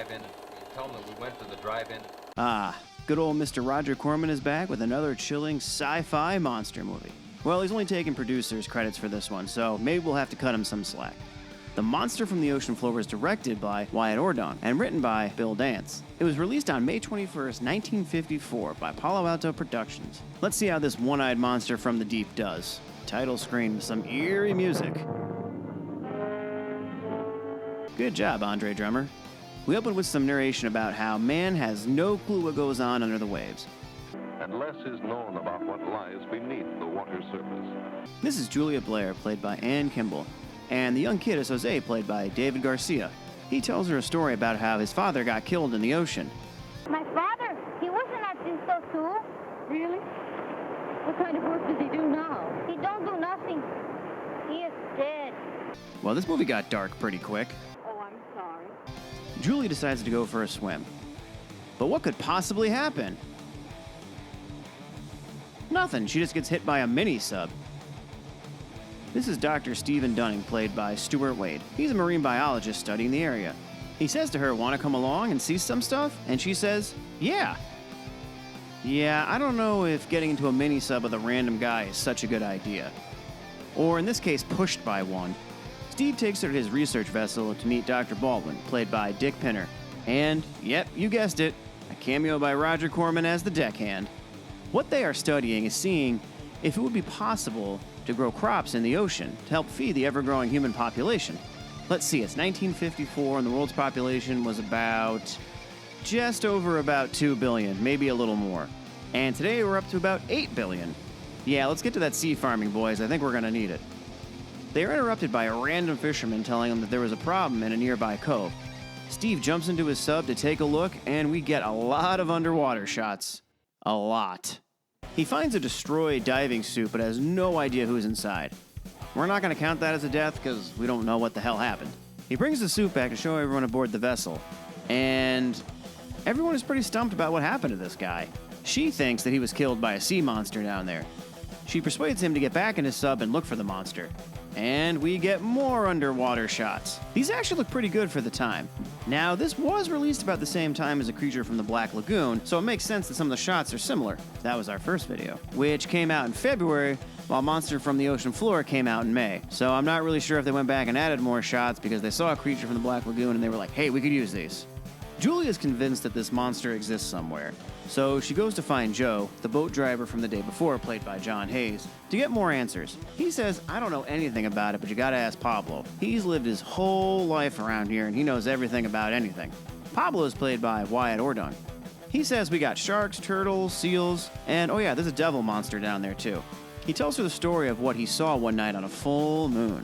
drive-in. Tell them that we went to the drive-in. Ah, good old Mr. Roger Corman is back with another chilling sci-fi monster movie. Well, he's only taking producers' credits for this one, so maybe we'll have to cut him some slack. The Monster from the Ocean Floor was directed by Wyatt Ordong and written by Bill Dance. It was released on May 21st, 1954 by Palo Alto Productions. Let's see how this one-eyed monster from the deep does. Title screen with some eerie music. Good job, Andre Drummer. We opened with some narration about how man has no clue what goes on under the waves. And less is known about what lies beneath the water surface. This is Julia Blair, played by Ann Kimball, and the young kid is Jose, played by David Garcia. He tells her a story about how his father got killed in the ocean. My father? He wasn't at Disco too. Really? What kind of work does he do now? He don't do nothing. He is dead. Well, this movie got dark pretty quick. Oh, I'm sorry. Julie decides to go for a swim. But what could possibly happen? Nothing. She just gets hit by a mini-sub. This is Dr. Stephen Dunning, played by Stuart Wade. He's a marine biologist studying the area. He says to her, "Want to come along and see some stuff?" And she says, "Yeah." Yeah, I don't know if getting into a mini-sub with a random guy is such a good idea. Or in this case, pushed by one. Steve takes her to his research vessel to meet Dr. Baldwin, played by Dick Pinner. And, yep, you guessed it, a cameo by Roger Corman as the deckhand. What they are studying is seeing if it would be possible to grow crops in the ocean to help feed the ever-growing human population. Let's see, it's 1954 and the world's population was just over about 2 billion, maybe a little more. And today we're up to about 8 billion. Yeah, let's get to that sea farming, boys. I think we're gonna need it. They are interrupted by a random fisherman telling them that there was a problem in a nearby cove. Steve jumps into his sub to take a look, and we get a lot of underwater shots. A lot. He finds a destroyed diving suit, but has no idea who's inside. We're not going to count that as a death, because we don't know what the hell happened. He brings the suit back to show everyone aboard the vessel, and everyone is pretty stumped about what happened to this guy. She thinks that he was killed by a sea monster down there. She persuades him to get back in his sub and look for the monster. And we get more underwater shots. These actually look pretty good for the time. Now, this was released about the same time as A Creature from the Black Lagoon, so it makes sense that some of the shots are similar. That was our first video, which came out in February, while Monster from the Ocean Floor came out in May. So I'm not really sure if they went back and added more shots because they saw A Creature from the Black Lagoon and they were like, hey, we could use these. Julie is convinced that this monster exists somewhere. So she goes to find Joe, the boat driver from the day before, played by John Hayes, to get more answers. He says, I don't know anything about it, but you gotta ask Pablo. He's lived his whole life around here and he knows everything about anything. Pablo is played by Wyatt Ordong. He says we got sharks, turtles, seals, and oh yeah, there's a devil monster down there too. He tells her the story of what he saw one night on a full moon.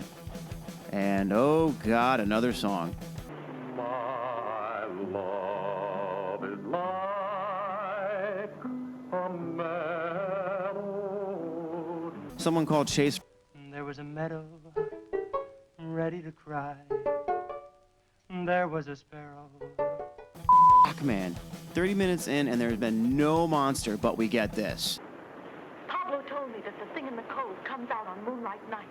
And oh god, another song. My love is like a meadow. Someone called Chase. There was a meadow ready to cry. There was a sparrow. Fuck, man. 30 minutes in and there's been no monster, but we get this. Pablo told me that the thing in the cove comes out on moonlight nights.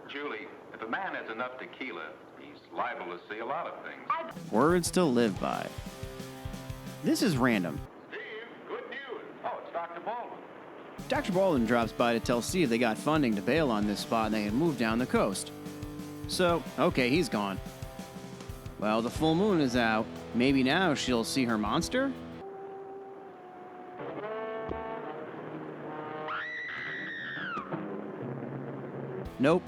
Julie, if a man has enough tequila, he's liable to see a lot of things. Words to live by. This is random. Steve, good news. Oh, it's Dr. Baldwin. Dr. Baldwin drops by to tell Steve they got funding to bail on this spot and they had moved down the coast. So, okay, he's gone. Well, the full moon is out. Maybe now she'll see her monster? Nope,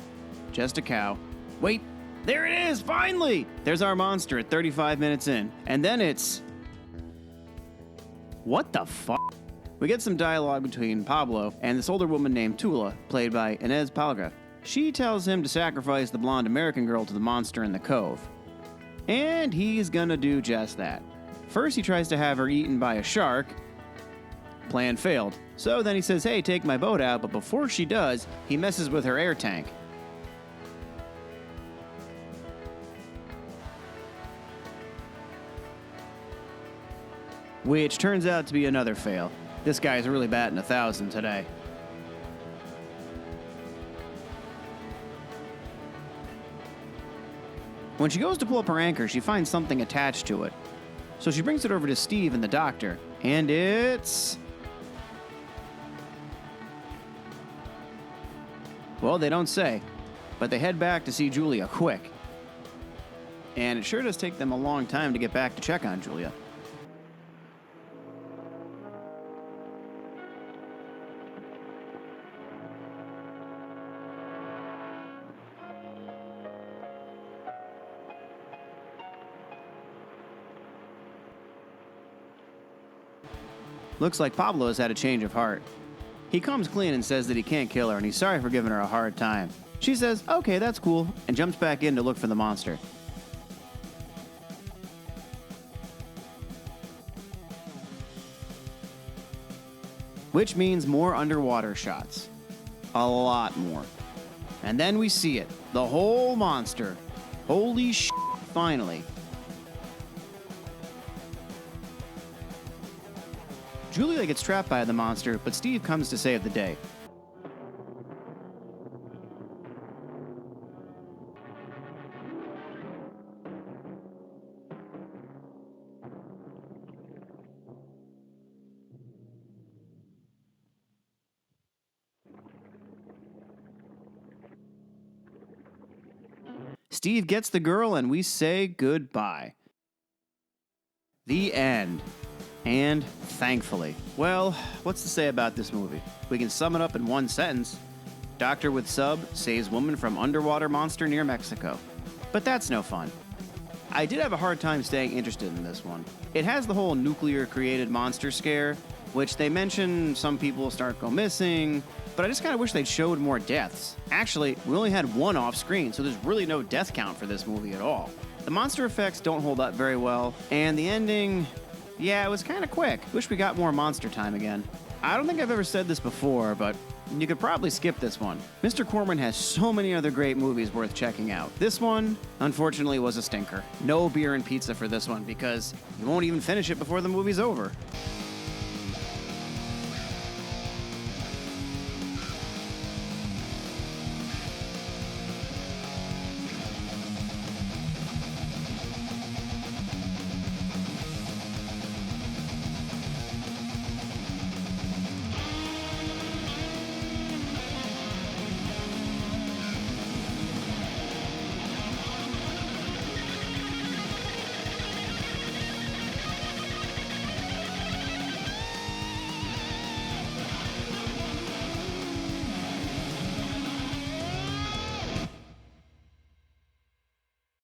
just a cow. Wait, there it is, finally! There's our monster at 35 minutes in. And then it's... What the fuck? We get some dialogue between Pablo and this older woman named Tula, played by Inez Palga. She tells him to sacrifice the blonde American girl to the monster in the cove. And he's gonna do just that. First, he tries to have her eaten by a shark. Plan failed. So then he says, hey, take my boat out, but before she does, he messes with her air tank. Which turns out to be another fail. This guy's really batting 1,000 today. When she goes to pull up her anchor, she finds something attached to it. So she brings it over to Steve and the doctor, and it's... Well, they don't say, but they head back to see Julia quick. And it sure does take them a long time to get back to check on Julia. Looks like Pablo has had a change of heart. He comes clean and says that he can't kill her and he's sorry for giving her a hard time. She says, okay, that's cool, and jumps back in to look for the monster. Which means more underwater shots. A lot more. And then we see it. The whole monster. Holy shit, finally. Julia gets trapped by the monster, but Steve comes to save the day. Steve gets the girl and we say goodbye. The end. And thankfully. Well, what's to say about this movie? We can sum it up in one sentence. Doctor with sub saves woman from underwater monster near Mexico. But that's no fun. I did have a hard time staying interested in this one. It has the whole nuclear created monster scare, which they mention some people go missing, but I just kind of wish they'd showed more deaths. Actually, we only had one off screen, so there's really no death count for this movie at all. The monster effects don't hold up very well, and the ending... yeah, it was kind of quick. Wish we got more monster time again. I don't think I've ever said this before, but you could probably skip this one. Mr. Corman has so many other great movies worth checking out. This one, unfortunately, was a stinker. No beer and pizza for this one because you won't even finish it before the movie's over.